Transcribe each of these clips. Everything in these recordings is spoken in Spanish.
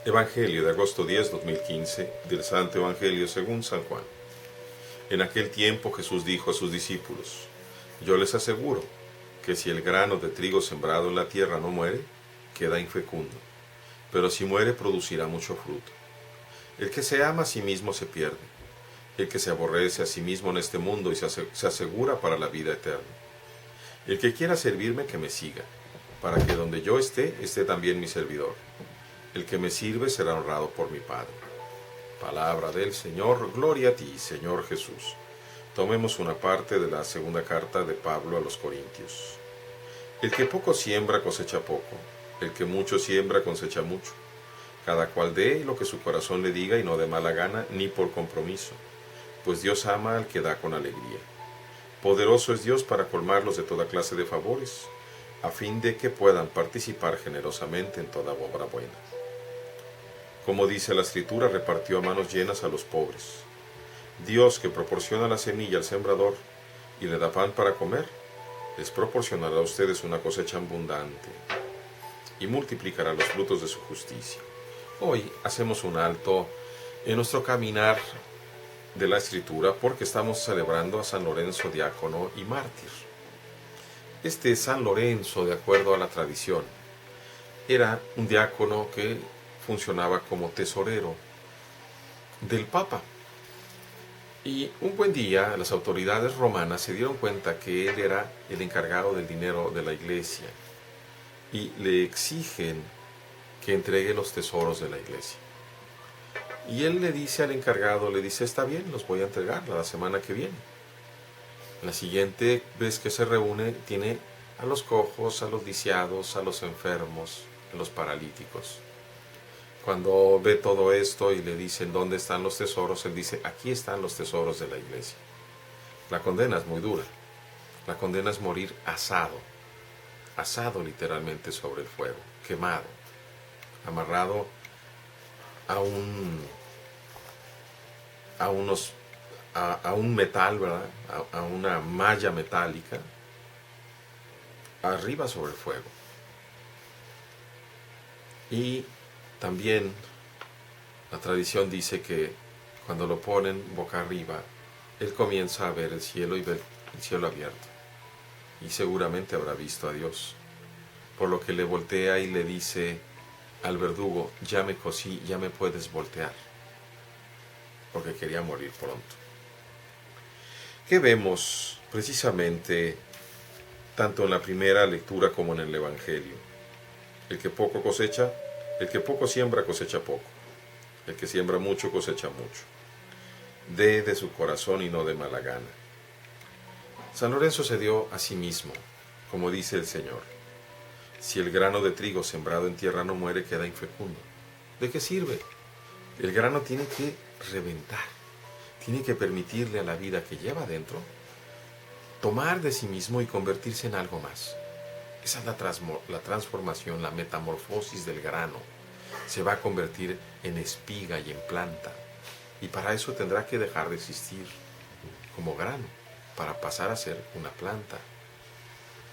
Evangelio de agosto 10, 2015, del Santo Evangelio según San Juan. En aquel tiempo Jesús dijo a sus discípulos: Yo les aseguro que si el grano de trigo sembrado en la tierra no muere, queda infecundo, pero si muere producirá mucho fruto. El que se ama a sí mismo se pierde, el que se aborrece a sí mismo en este mundo y se asegura para la vida eterna. El que quiera servirme, que me siga, para que donde yo esté también mi servidor. El que me sirve será honrado por mi Padre. Palabra del Señor, gloria a ti, Señor Jesús. Tomemos una parte de la segunda carta de Pablo a los Corintios. El que poco siembra cosecha poco, el que mucho siembra cosecha mucho. Cada cual dé lo que su corazón le diga y no de mala gana ni por compromiso, pues Dios ama al que da con alegría. Poderoso es Dios para colmarlos de toda clase de favores, a fin de que puedan participar generosamente en toda obra buena. Como dice la Escritura, repartió a manos llenas a los pobres. Dios, que proporciona la semilla al sembrador y le da pan para comer, les proporcionará a ustedes una cosecha abundante y multiplicará los frutos de su justicia. Hoy hacemos un alto en nuestro caminar de la Escritura porque estamos celebrando a San Lorenzo, diácono y mártir. Este San Lorenzo, de acuerdo a la tradición, era un diácono que funcionaba como tesorero del Papa. Y un buen día las autoridades romanas se dieron cuenta que él era el encargado del dinero de la iglesia y le exigen que entregue los tesoros de la iglesia. Y él le dice al encargado, le dice: está bien, los voy a entregar la semana que viene. La siguiente vez que se reúne tiene a los cojos, a los lisiados, a los enfermos, a los paralíticos. Cuando ve todo esto y le dicen dónde están los tesoros, él dice: aquí están los tesoros de la iglesia. La condena es muy dura. La condena es morir asado literalmente sobre el fuego, quemado, amarrado a un metal, ¿verdad? A una malla metálica, arriba sobre el fuego. Y también la tradición dice que cuando lo ponen boca arriba, él comienza a ver el cielo y ve el cielo abierto. Y seguramente habrá visto a Dios, por lo que le voltea y le dice al verdugo: ya me cosí, ya me puedes voltear, porque quería morir pronto. ¿Qué vemos precisamente tanto en la primera lectura como en el Evangelio? El que poco cosecha, el que poco siembra cosecha poco, el que siembra mucho cosecha mucho. Dé de su corazón y no de mala gana. San Lorenzo se dio a sí mismo, como dice el Señor: si el grano de trigo sembrado en tierra no muere, queda infecundo. ¿De qué sirve? El grano tiene que reventar, tiene que permitirle a la vida que lleva dentro tomar de sí mismo y convertirse en algo más. Esa es la transformación, la metamorfosis del grano. Se va a convertir en espiga y en planta. Y para eso tendrá que dejar de existir como grano, para pasar a ser una planta.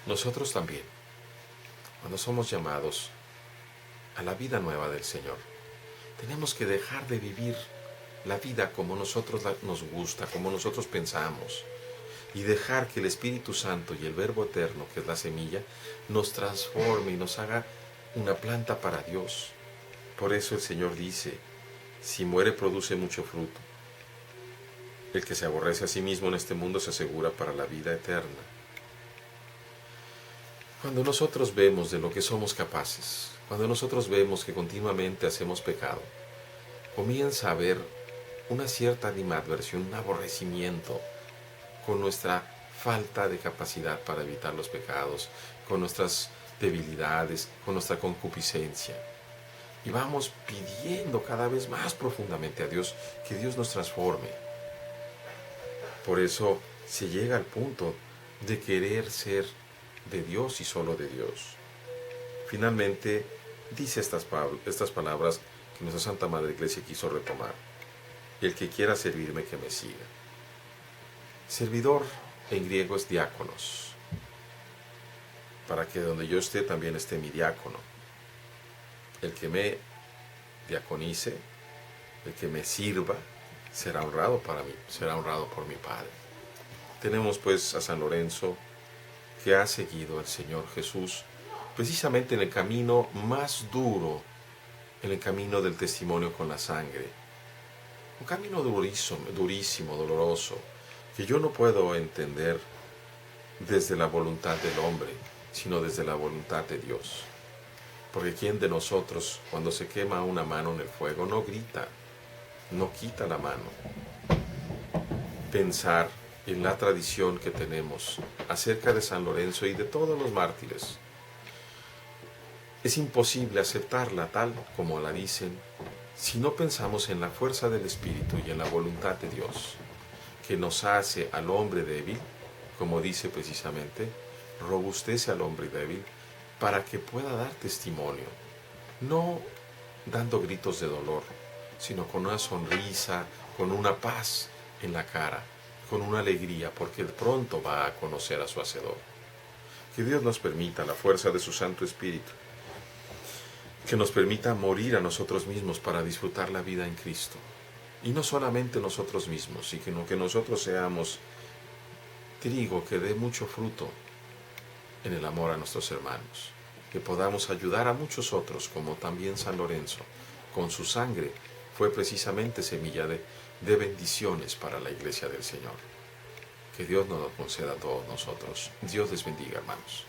Nosotros también, cuando somos llamados a la vida nueva del Señor, tenemos que dejar de vivir la vida como nosotros nos gusta, como nosotros pensamos, y dejar que el Espíritu Santo y el Verbo Eterno, que es la semilla, nos transforme y nos haga una planta para Dios. Por eso el Señor dice: si muere, produce mucho fruto. El que se aborrece a sí mismo en este mundo se asegura para la vida eterna. Cuando nosotros vemos de lo que somos capaces, cuando nosotros vemos que continuamente hacemos pecado, comienza a haber una cierta animadversión, un aborrecimiento con nuestra falta de capacidad para evitar los pecados, con nuestras debilidades, con nuestra concupiscencia. Y vamos pidiendo cada vez más profundamente a Dios que Dios nos transforme. Por eso se llega al punto de querer ser de Dios y solo de Dios. Finalmente dice estas palabras que nuestra Santa Madre Iglesia quiso retomar: el que quiera servirme, que me siga. Servidor en griego es diáconos, para que donde yo esté también esté mi diácono. El que me diaconice, el que me sirva, será honrado para mí, será honrado por mi Padre. Tenemos pues a San Lorenzo, que ha seguido al Señor Jesús precisamente en el camino más duro, en el camino del testimonio con la sangre. Un camino durísimo, doloroso, que yo no puedo entender desde la voluntad del hombre, sino desde la voluntad de Dios. Porque ¿quién de nosotros, cuando se quema una mano en el fuego, no grita, no quita la mano? Pensar en la tradición que tenemos acerca de San Lorenzo y de todos los mártires, es imposible aceptarla tal como la dicen si no pensamos en la fuerza del Espíritu y en la voluntad de Dios, que nos hace al hombre débil, como dice precisamente, robustece al hombre débil para que pueda dar testimonio, no dando gritos de dolor, sino con una sonrisa, con una paz en la cara, con una alegría, porque él pronto va a conocer a su Hacedor. Que Dios nos permita la fuerza de su Santo Espíritu, que nos permita morir a nosotros mismos para disfrutar la vida en Cristo. Y no solamente nosotros mismos, sino que nosotros seamos trigo que dé mucho fruto en el amor a nuestros hermanos. Que podamos ayudar a muchos otros, como también San Lorenzo, con su sangre fue precisamente semilla de bendiciones para la Iglesia del Señor. Que Dios nos lo conceda a todos nosotros. Dios les bendiga, hermanos.